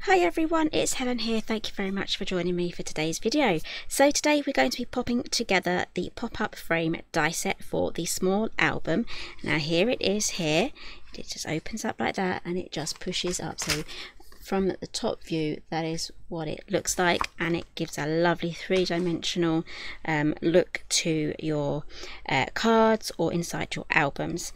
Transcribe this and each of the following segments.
Hi everyone, it's Helen here. Thank you very much for joining me for today's video. So today we're going to be popping together the pop-up frame die set for the small album. Now here it is here. It just opens up like that and it just pushes up. So from the top view, that is what it looks like, and it gives a lovely three-dimensional look to your cards or inside your albums.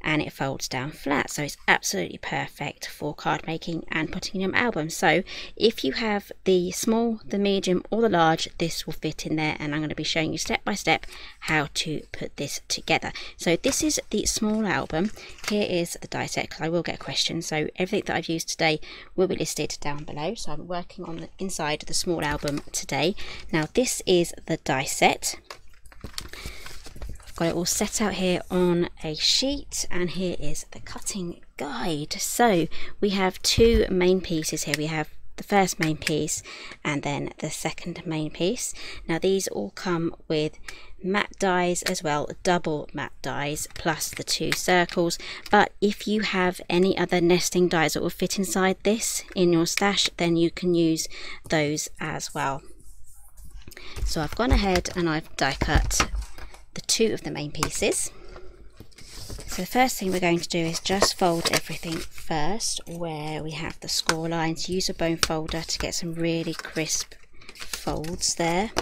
And it folds down flat, so it's absolutely perfect for card making and putting in your album. So if you have the small, the medium or the large, this will fit in there, and I'm going to be showing you step by step how to put this together. So this is the small album. Here is the die set, because I will get questions, so everything that I've used today will be listed down below. So I'm working on the inside of the small album today. Now this is the die set. Got it all set out here on a sheet, and here is the cutting guide. So we have two main pieces here. We have the first main piece and then the second main piece. Now these all come with matte dies as well, double matte dies plus the two circles. But if you have any other nesting dies that will fit inside this in your stash, then you can use those as well. So I've gone ahead and I've die cut the two of the main pieces. So the first thing we're going to do is just fold everything first where we have the score lines. Use a bone folder to get some really crisp folds there.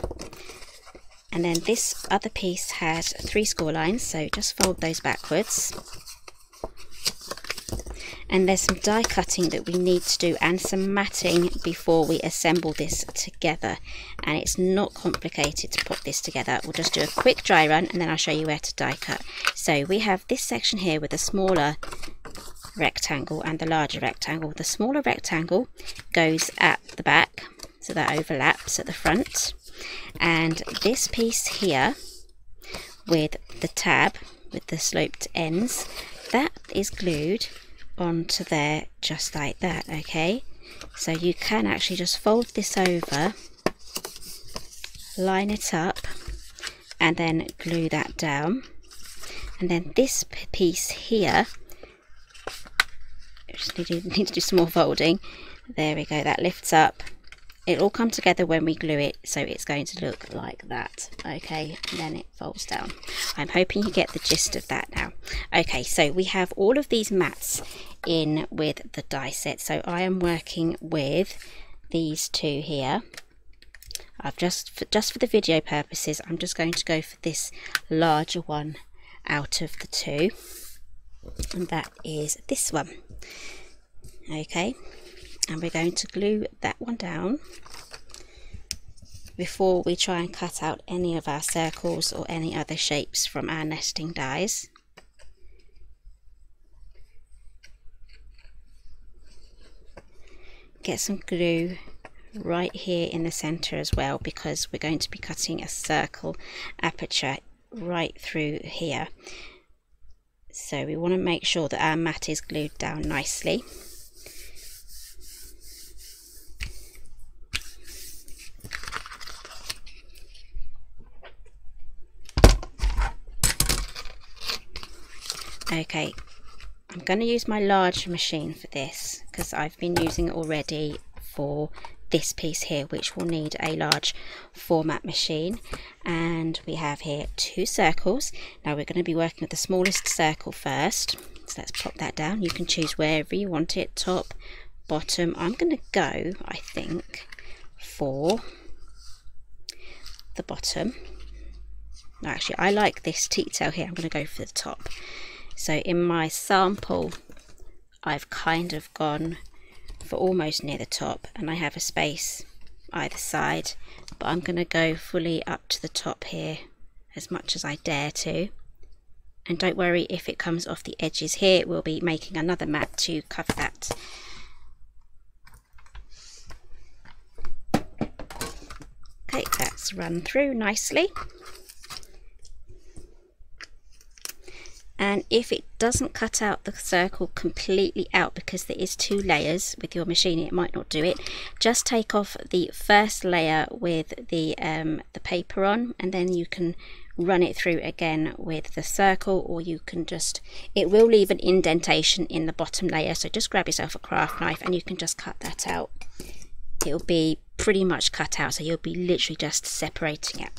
And then this other piece has 3 score lines, so just fold those backwards. And there's some die cutting that we need to do and some matting before we assemble this together, and it's not complicated to put this together. We'll just do a quick dry run and then I'll show you where to die cut. So we have this section here with the smaller rectangle and the larger rectangle. The smaller rectangle goes at the back, so that overlaps at the front, and this piece here with the tab with the sloped ends, that is glued onto there just like that. Okay, so you can actually just fold this over, line it up and then glue that down. And then this piece here, just need to do some more folding. There we go, that lifts up. It'll all come together when we glue it, so it's going to look like that. Okay, and then it folds down. I'm hoping you get the gist of that now. Okay, so we have all of these mats in with the die set. So I am working with these two here. I've just for the video purposes, I'm just going to go for this larger one out of the two, and that is this one. Okay, and we're going to glue that one down before we try and cut out any of our circles or any other shapes from our nesting dies. Get some glue right here in the center as well, because we're going to be cutting a circle aperture right through here. So we want to make sure that our mat is glued down nicely. Okay, I'm going to use my large machine for this because I've been using it already for this piece here, which will need a large format machine. And we have here 2 circles. Now we're going to be working with the smallest circle first, so let's pop that down. You can choose wherever you want it, top, bottom. I'm going to go, I think, for the bottom. Actually, I like this detail here. I'm going to go for the top. So in my sample, I've kind of gone for almost near the top, and I have a space either side, but I'm going to go fully up to the top here as much as I dare to. And don't worry if it comes off the edges here, we'll be making another mat to cover that. Okay, that's run through nicely. And if it doesn't cut out the circle completely out, because there is 2 layers with your machine, it might not do it, just take off the first layer with the paper on, and then you can run it through again with the circle, or you can just, it will leave an indentation in the bottom layer, so just grab yourself a craft knife and you can just cut that out. it'll be pretty much cut out, so you'll be literally just separating it.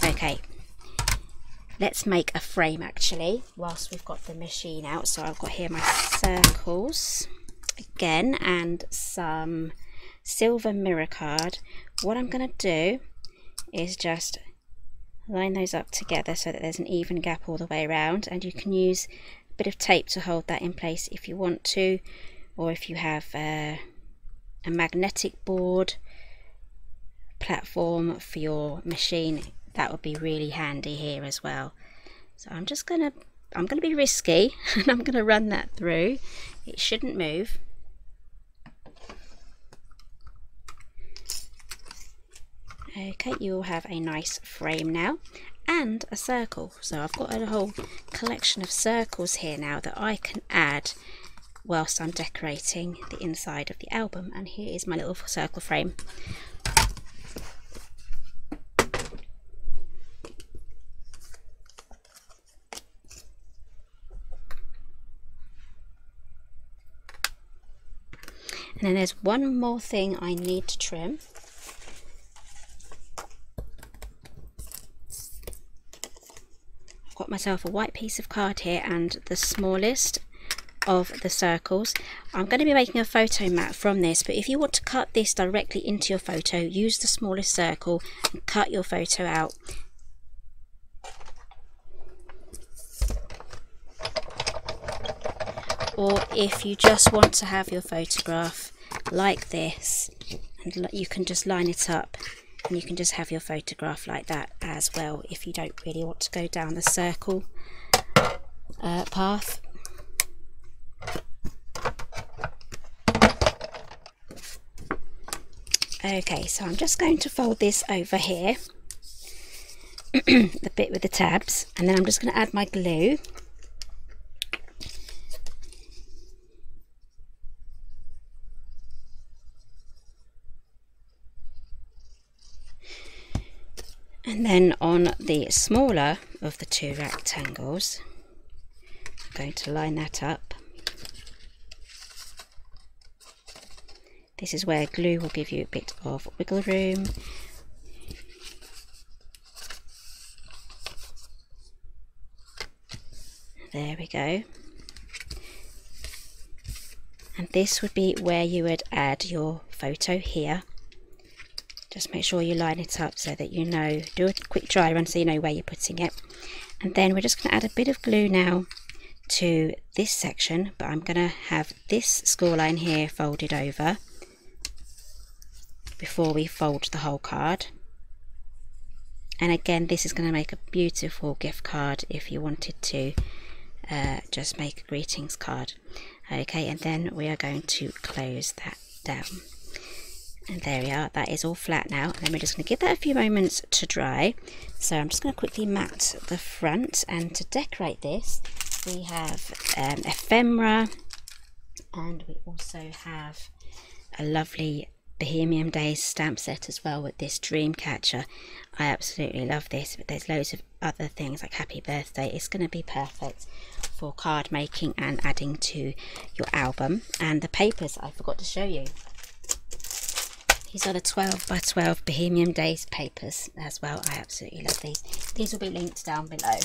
Okay, let's make a frame actually whilst we've got the machine out. So I've got here my circles again and some silver mirror card. What I'm going to do is just line those up together so that there's an even gap all the way around, and you can use a bit of tape to hold that in place if you want to, or if you have a magnetic board platform for your machine, that would be really handy here as well. So I'm gonna be risky and I'm gonna run that through. It shouldn't move. Okay, you will have a nice frame now and a circle. So I've got a whole collection of circles here now that I can add whilst I'm decorating the inside of the album. And here is my little circle frame. And then there's one more thing I need to trim. I've got myself a white piece of card here and the smallest of the circles. I'm going to be making a photo mat from this, but if you want to cut this directly into your photo, use the smallest circle and cut your photo out. Or if you just want to have your photograph like this, and you can just line it up and you can just have your photograph like that as well if you don't really want to go down the circle path. Okay, so I'm just going to fold this over here, the bit with the tabs, and then I'm just going to add my glue. And then on the smaller of the two rectangles, I'm going to line that up. This is where glue will give you a bit of wiggle room. There we go. And this would be where you would add your photo here. Just make sure you line it up so that you know, do a quick dry run so you know where you're putting it. And then we're just going to add a bit of glue now to this section, but I'm going to have this score line here folded over before we fold the whole card. And again, this is going to make a beautiful gift card if you wanted to just make a greetings card. Okay, and then we are going to close that down. And there we are, that is all flat now. And then we're just going to give that a few moments to dry. So I'm just going to quickly mat the front, and to decorate this we have ephemera, and we also have a lovely Bohemian Days stamp set as well with this dream catcher. I absolutely love this, but there's loads of other things like happy birthday. It's going to be perfect for card making and adding to your album. And the papers I forgot to show you. These are the 12 by 12 Bohemian Days papers as well. I absolutely love these. These will be linked down below.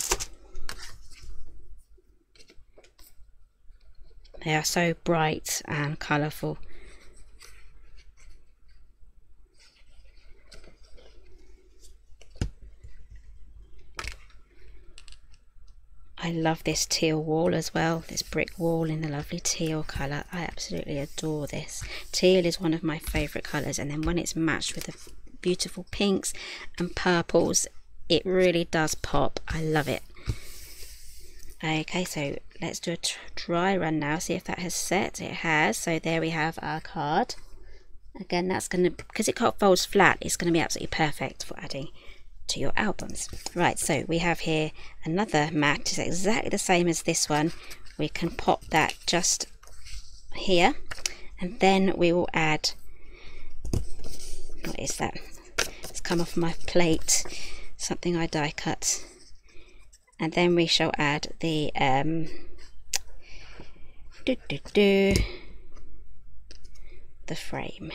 They are so bright and colourful. I love this teal wall as well, this brick wall in the lovely teal colour. I absolutely adore this. Teal is one of my favourite colours, and then when it's matched with the beautiful pinks and purples, it really does pop. I love it. Okay, so let's do a dry run now, see if that has set. It has. So there we have our card. Again, that's going to, because it folds flat, it's going to be absolutely perfect for adding to your albums. Right, so we have here another mat. It's exactly the same as this one. We can pop that just here, and then we will add, what is that? It's come off my plate, something I die cut. And then we shall add the the frame.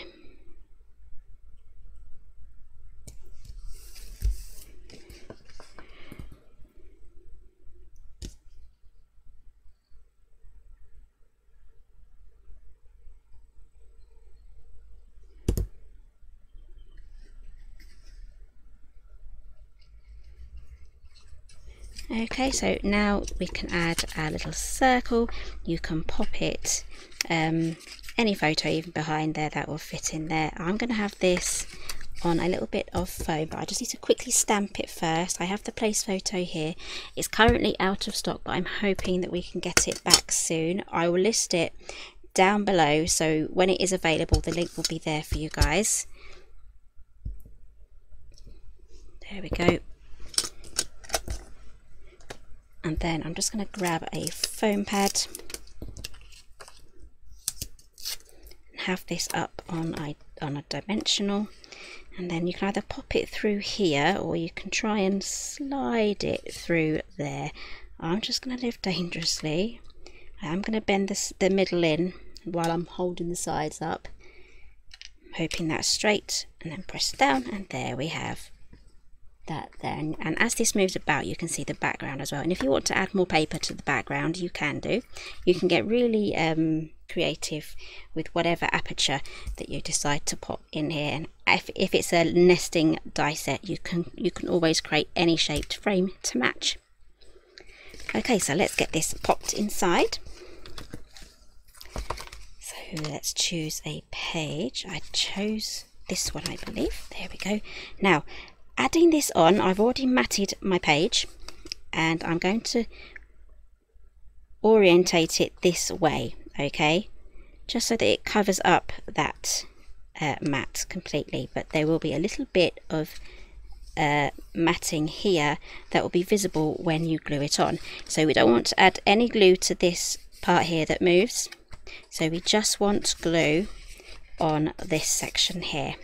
Okay, so now we can add our little circle. You can pop it, any photo even behind there that will fit in there. I'm going to have this on a little bit of foam, but I just need to quickly stamp it first. I have the place photo here. It's currently out of stock, but I'm hoping that we can get it back soon. I will list it down below, so when it is available the link will be there for you guys. There we go. And then I'm just going to grab a foam pad and have this up on a dimensional, and then you can either pop it through here or you can try and slide it through there. I'm just going to live dangerously. I'm going to bend the middle in while I'm holding the sides up, hoping that's straight, and then press down, and there we have that there. And as this moves about you can see the background as well, and if you want to add more paper to the background you can do. You can get really creative with whatever aperture that you decide to pop in here, and if it's a nesting die set you can always create any shaped frame to match. Okay, so let's get this popped inside. So let's choose a page. I chose this one, I believe. There we go. Now adding this on, I've already matted my page and I'm going to orientate it this way, okay, just so that it covers up that mat completely, but there will be a little bit of matting here that will be visible when you glue it on. So we don't want to add any glue to this part here that moves, so we just want glue on this section here.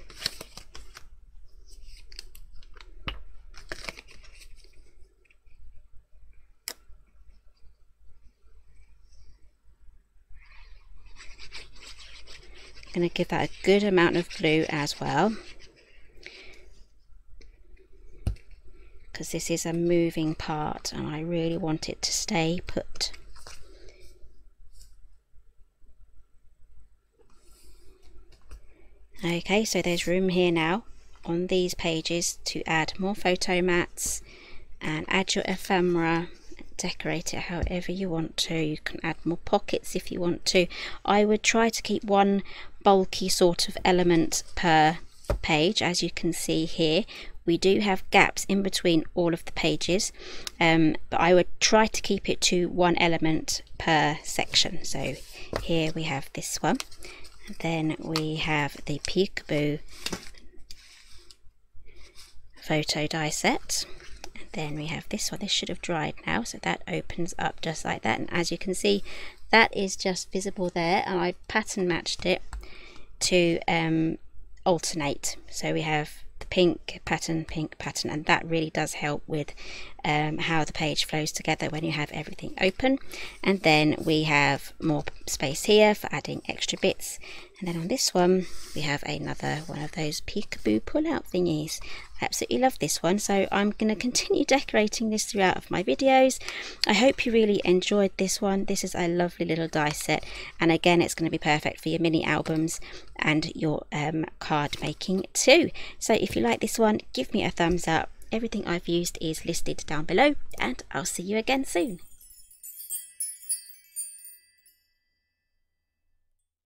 Going to give that a good amount of glue as well, because this is a moving part and I really want it to stay put. Okay, so there's room here now on these pages to add more photo mats and add your ephemera. Decorate it however you want to. You can add more pockets if you want to. I would try to keep one bulky sort of element per page. As you can see here, we do have gaps in between all of the pages, but I would try to keep it to one element per section. So here we have this one, and then we have the Peekaboo photo die set. Then we have this one. This should have dried now, so that opens up just like that, and as you can see that is just visible there, and I pattern matched it to alternate. So we have the pink pattern, and that really does help with how the page flows together when you have everything open. And then we have more space here for adding extra bits, and then on this one we have another one of those Peekaboo pull-out thingies. I absolutely love this one, so I'm going to continue decorating this throughout of my videos. I hope you really enjoyed this one. This is a lovely little die set, and again it's going to be perfect for your mini albums and your card making too. So if you like this one, give me a thumbs up. Everything I've used is listed down below, and I'll see you again soon.